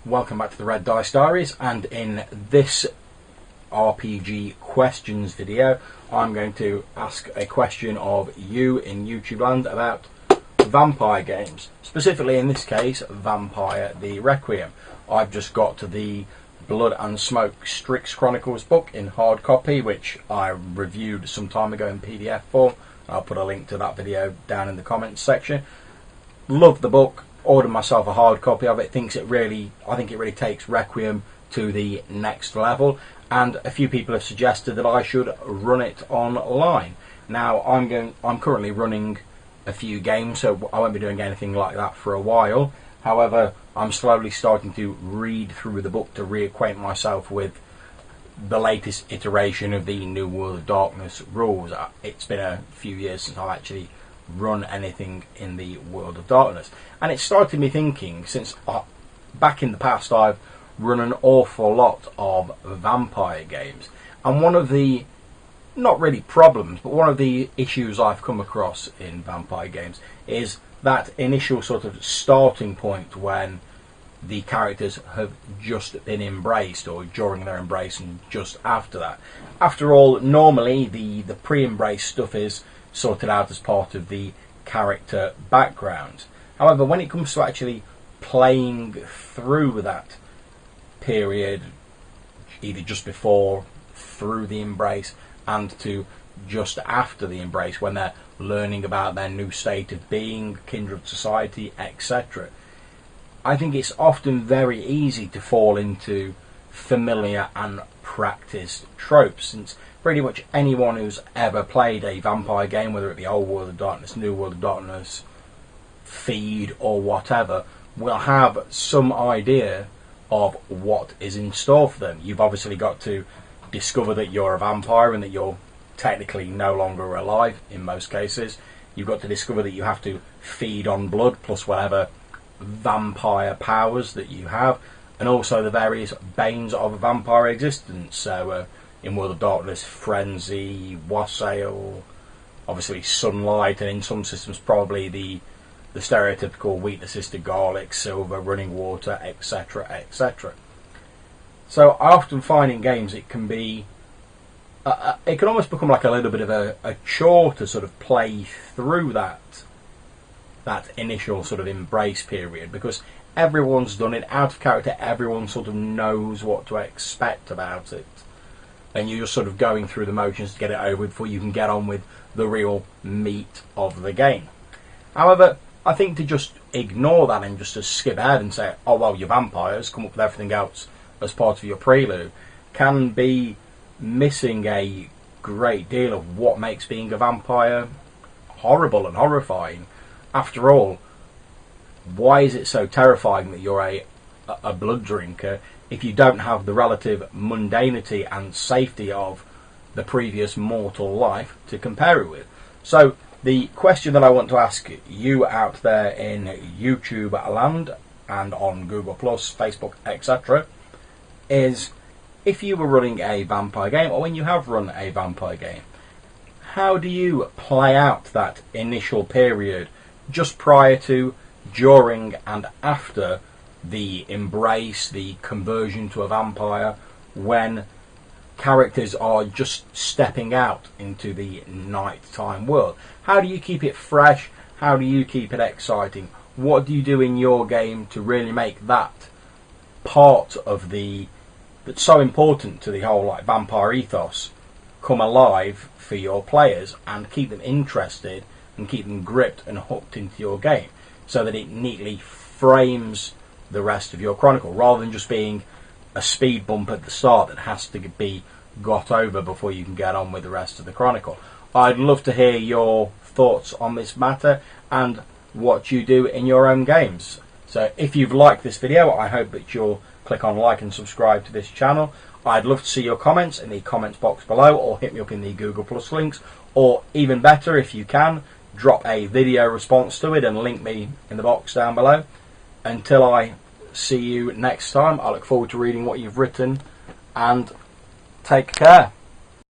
Welcome back to the Red Dice Diaries, and in this RPG questions video I'm going to ask a question of you in YouTube land about vampire games. Specifically in this case, Vampire the Requiem. I've just got to the Blood and Smoke Strix Chronicles book in hard copy, which I reviewed some time ago in PDF form. I'll put a link to that video down in the comments section. Love the book. Ordered myself a hard copy of it. I think it really takes Requiem to the next level, and a few people have suggested that I should run it online. Now I'm currently running a few games, so I won't be doing anything like that for a while. However, I'm slowly starting to read through the book to reacquaint myself with the latest iteration of the New World of Darkness rules. It's been a few years since I've actually run anything in the World of Darkness, and it started me thinking, since back in the past I've run an awful lot of vampire games, and one of the, not really problems, but one of the issues I've come across in vampire games is that initial sort of starting point when the characters have just been embraced, or during their embrace and just after that. After all, normally the pre-embrace stuff is sorted out as part of the character background. However, when it comes to actually playing through that period, either just before, through the embrace, and to just after the embrace, when they're learning about their new state of being, kindred society, etc., I think it's often very easy to fall into familiar and practiced tropes, since pretty much anyone who's ever played a vampire game, whether it be Old World of Darkness, New World of Darkness, Feed, or whatever, will have some idea of what is in store for them. You've obviously got to discover that you're a vampire and that you're technically no longer alive in most cases. You've got to discover that you have to feed on blood plus whatever vampire powers that you have, and also the various banes of a vampire existence. So in World of Darkness, frenzy, wassail, obviously sunlight, and in some systems probably the stereotypical weaknesses to garlic, silver, running water, etc., etc. So I often find in games it can be it can almost become like a little bit of a chore to sort of play through that initial sort of embrace period, because everyone's done it out of character. Everyone sort of knows what to expect about it, and you're just sort of going through the motions to get it over with before you can get on with the real meat of the game. However, I think to just ignore that and just to skip ahead and say, oh well, you're vampires, come up with everything else as part of your prelude, can be missing a great deal of what makes being a vampire horrible and horrifying. After all, why is it so terrifying that you're a blood drinker if you don't have the relative mundanity and safety of the previous mortal life to compare it with? So the question that I want to ask you out there in YouTube land and on Google+, Facebook, etc. is, if you were running a vampire game, or when you have run a vampire game, how do you play out that initial period just prior to, during and after the embrace, the conversion to a vampire, when characters are just stepping out into the nighttime world? How do you keep it fresh? How do you keep it exciting? What do you do in your game to really make that part of that's so important to the whole like vampire ethos come alive for your players and keep them interested and keep them gripped and hooked into your game, so that it neatly frames the rest of your chronicle, rather than just being a speed bump at the start that has to be got over before you can get on with the rest of the chronicle? I'd love to hear your thoughts on this matter and what you do in your own games. So if you've liked this video, I hope that you'll click on like and subscribe to this channel. I'd love to see your comments in the comments box below, or hit me up in the Google+ links, or even better, if you can, drop a video response to it and link me in the box down below. Until I see you next time, I look forward to reading what you've written, and take care.